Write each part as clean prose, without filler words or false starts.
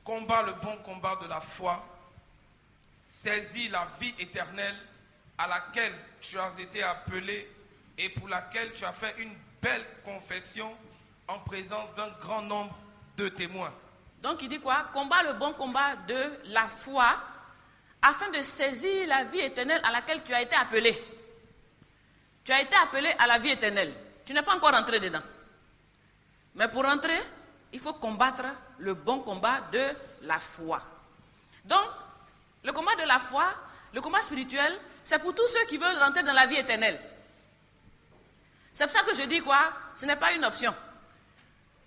combat le bon combat de la foi, saisis la vie éternelle à laquelle tu as été appelé et pour laquelle tu as fait une belle confession en présence d'un grand nombre de témoins. Donc il dit quoi? Combat le bon combat de la foi afin de saisir la vie éternelle à laquelle tu as été appelé. Tu as été appelé à la vie éternelle. Tu n'es pas encore entré dedans. Mais pour entrer, il faut combattre le bon combat de la foi. Donc, le combat de la foi, le combat spirituel, c'est pour tous ceux qui veulent rentrer dans la vie éternelle. C'est pour ça que je dis quoi? Ce n'est pas une option.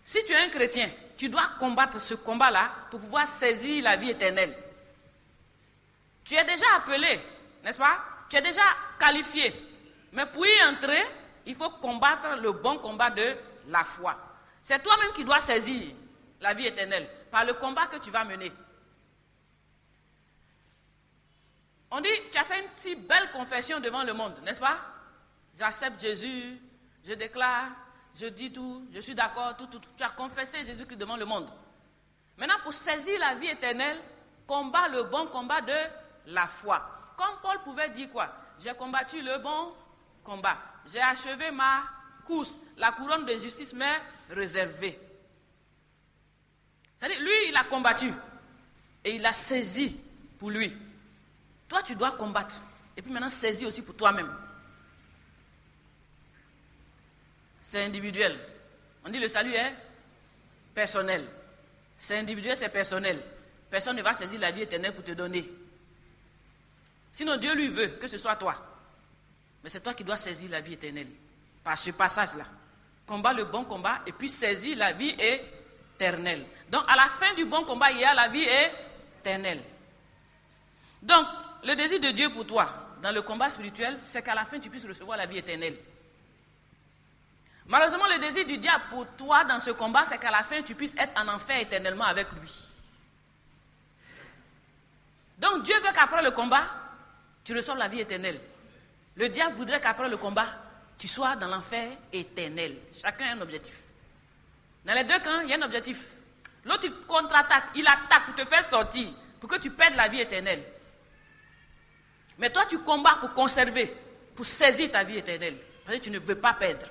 Si tu es un chrétien, tu dois combattre ce combat-là pour pouvoir saisir la vie éternelle. Tu es déjà appelé, n'est-ce pas? Tu es déjà qualifié. Mais pour y entrer, il faut combattre le bon combat de la foi. C'est toi-même qui dois saisir la vie éternelle par le combat que tu vas mener. On dit, tu as fait une si belle confession devant le monde, n'est-ce pas? J'accepte Jésus, je déclare, je dis tout, je suis d'accord, tout. Tu as confessé Jésus-Christ devant le monde. Maintenant, pour saisir la vie éternelle, combat le bon combat de la foi. Comme Paul pouvait dire quoi? J'ai combattu le bon combat. J'ai achevé ma course. La couronne de justice m'est réservée. C'est-à-dire, lui, il a combattu. Et il a saisi pour lui. Toi, tu dois combattre. Et puis maintenant, saisis aussi pour toi-même. C'est individuel. On dit le salut est personnel. C'est individuel, c'est personnel. Personne ne va saisir la vie éternelle pour te donner. Sinon, Dieu lui veut que ce soit toi. Mais c'est toi qui dois saisir la vie éternelle. Par ce passage-là. Combat le bon combat et puis saisis la vie éternelle. Donc, à la fin du bon combat, il y a la vie éternelle. Donc, le désir de Dieu pour toi, dans le combat spirituel, c'est qu'à la fin, tu puisses recevoir la vie éternelle. Malheureusement, le désir du diable pour toi dans ce combat, c'est qu'à la fin, tu puisses être en enfer éternellement avec lui. Donc, Dieu veut qu'après le combat, tu reçoives la vie éternelle. Le diable voudrait qu'après le combat, tu sois dans l'enfer éternel. Chacun a un objectif. Dans les deux camps, il y a un objectif. L'autre, il contre-attaque, il attaque pour te faire sortir, pour que tu perdes la vie éternelle. Mais toi, tu combats pour conserver, pour saisir ta vie éternelle. Parce que tu ne veux pas perdre.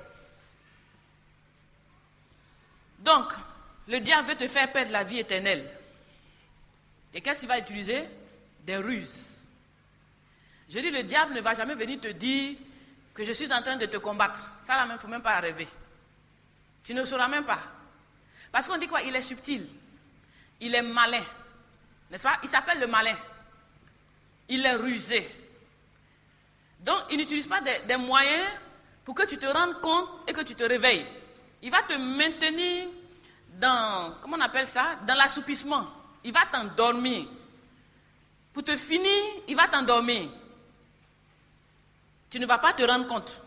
Donc, le diable veut te faire perdre la vie éternelle. Et qu'est-ce qu'il va utiliser? Des ruses. Je dis, le diable ne va jamais venir te dire que je suis en train de te combattre. Ça, là, il ne faut même pas rêver. Tu ne sauras même pas. Parce qu'on dit quoi? Il est subtil. Il est malin. N'est-ce pas? Il s'appelle le malin. Il est rusé. Donc, il n'utilise pas des moyens pour que tu te rendes compte et que tu te réveilles. Il va te maintenir dans, comment on appelle ça? Dans l'assoupissement. Il va t'endormir. Pour te finir, il va t'endormir. Tu ne vas pas te rendre compte.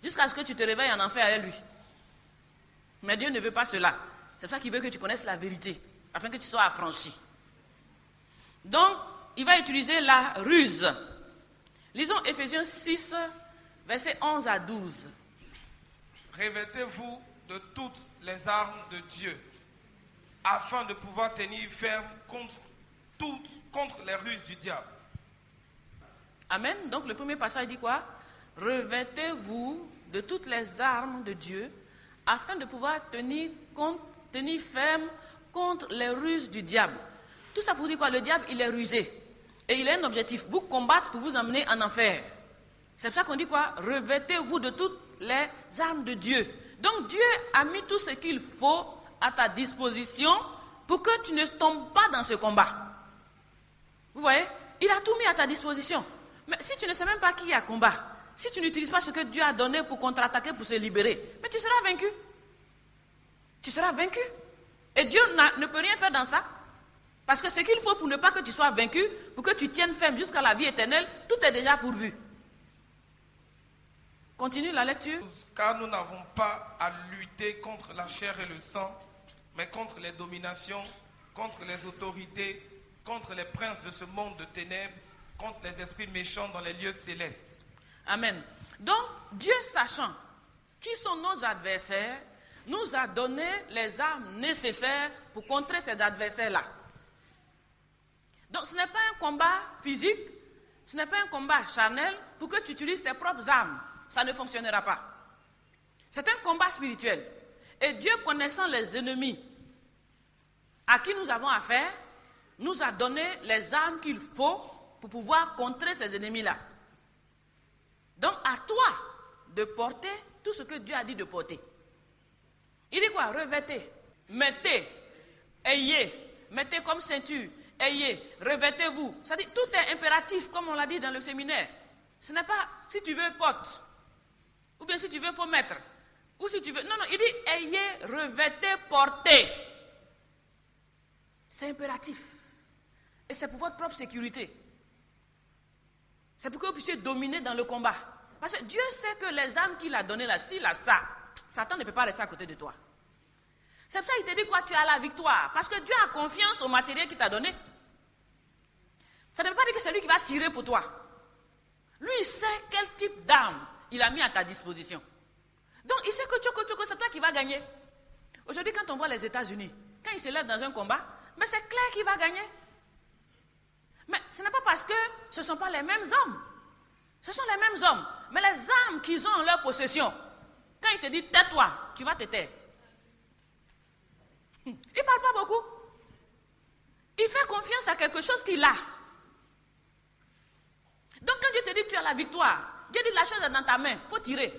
Jusqu'à ce que tu te réveilles en enfer avec lui. Mais Dieu ne veut pas cela. C'est pour ça qu'il veut que tu connaisses la vérité, afin que tu sois affranchi. Donc, il va utiliser la ruse. Lisons Éphésiens 6, versets 11 à 12. Revêtez-vous de toutes les armes de Dieu, afin de pouvoir tenir ferme contre les ruses du diable. Amen. Donc le premier passage dit quoi? Revêtez-vous de toutes les armes de Dieu, afin de pouvoir tenir ferme contre les ruses du diable. Tout ça pour dire quoi? Le diable, il est rusé. Et il a un objectif, vous combattre pour vous emmener en enfer. C'est pour ça qu'on dit quoi? Revêtez-vous de toutes les armes de Dieu. Donc Dieu a mis tout ce qu'il faut à ta disposition pour que tu ne tombes pas dans ce combat. Vous voyez? Il a tout mis à ta disposition. Mais si tu ne sais même pas qu'il y a combat, si tu n'utilises pas ce que Dieu a donné pour contre-attaquer, pour se libérer, mais tu seras vaincu. Tu seras vaincu. Et Dieu ne peut rien faire dans ça. Parce que ce qu'il faut pour ne pas que tu sois vaincu, pour que tu tiennes ferme jusqu'à la vie éternelle, tout est déjà pourvu. Continue la lecture. Car nous n'avons pas à lutter contre la chair et le sang, mais contre les dominations, contre les autorités, contre les princes de ce monde de ténèbres, contre les esprits méchants dans les lieux célestes. Amen. Donc, Dieu sachant qui sont nos adversaires, nous a donné les armes nécessaires pour contrer ces adversaires-là. Donc ce n'est pas un combat physique, ce n'est pas un combat charnel pour que tu utilises tes propres armes. Ça ne fonctionnera pas. C'est un combat spirituel. Et Dieu, connaissant les ennemis à qui nous avons affaire, nous a donné les armes qu'il faut pour pouvoir contrer ces ennemis-là. Donc à toi de porter tout ce que Dieu a dit de porter. Il dit quoi? Revêtez, mettez, ayez, mettez comme ceinture, ayez, revêtez-vous. Ça dit, tout est impératif, comme on l'a dit dans le séminaire. Ce n'est pas si tu veux porte, ou bien si tu veux faut mettre, ou si tu veux. Non, il dit ayez, revêtez, portez. C'est impératif. Et c'est pour votre propre sécurité. C'est pour que vous puissiez dominer dans le combat. Parce que Dieu sait que les armes qu'il a données là, s'il a ça, Satan ne peut pas rester à côté de toi. C'est pour ça qu'il te dit quoi? Tu as la victoire. Parce que Dieu a confiance au matériel qu'il t'a donné. Ça ne veut pas dire que c'est lui qui va tirer pour toi. Lui, il sait quel type d'arme il a mis à ta disposition. Donc, il sait que c'est toi qui vas gagner. Aujourd'hui, quand on voit les États-Unis, quand ils se lèvent dans un combat, mais c'est clair qu'il va gagner. Mais ce n'est pas parce que ce ne sont pas les mêmes hommes. Ce sont les mêmes hommes. Mais les armes qu'ils ont en leur possession, quand il te dit tais-toi, tu vas te taire. Il ne parle pas beaucoup. Il fait confiance à quelque chose qu'il a. Donc quand Dieu te dit tu as la victoire, Dieu dit la chose est dans ta main, il faut tirer.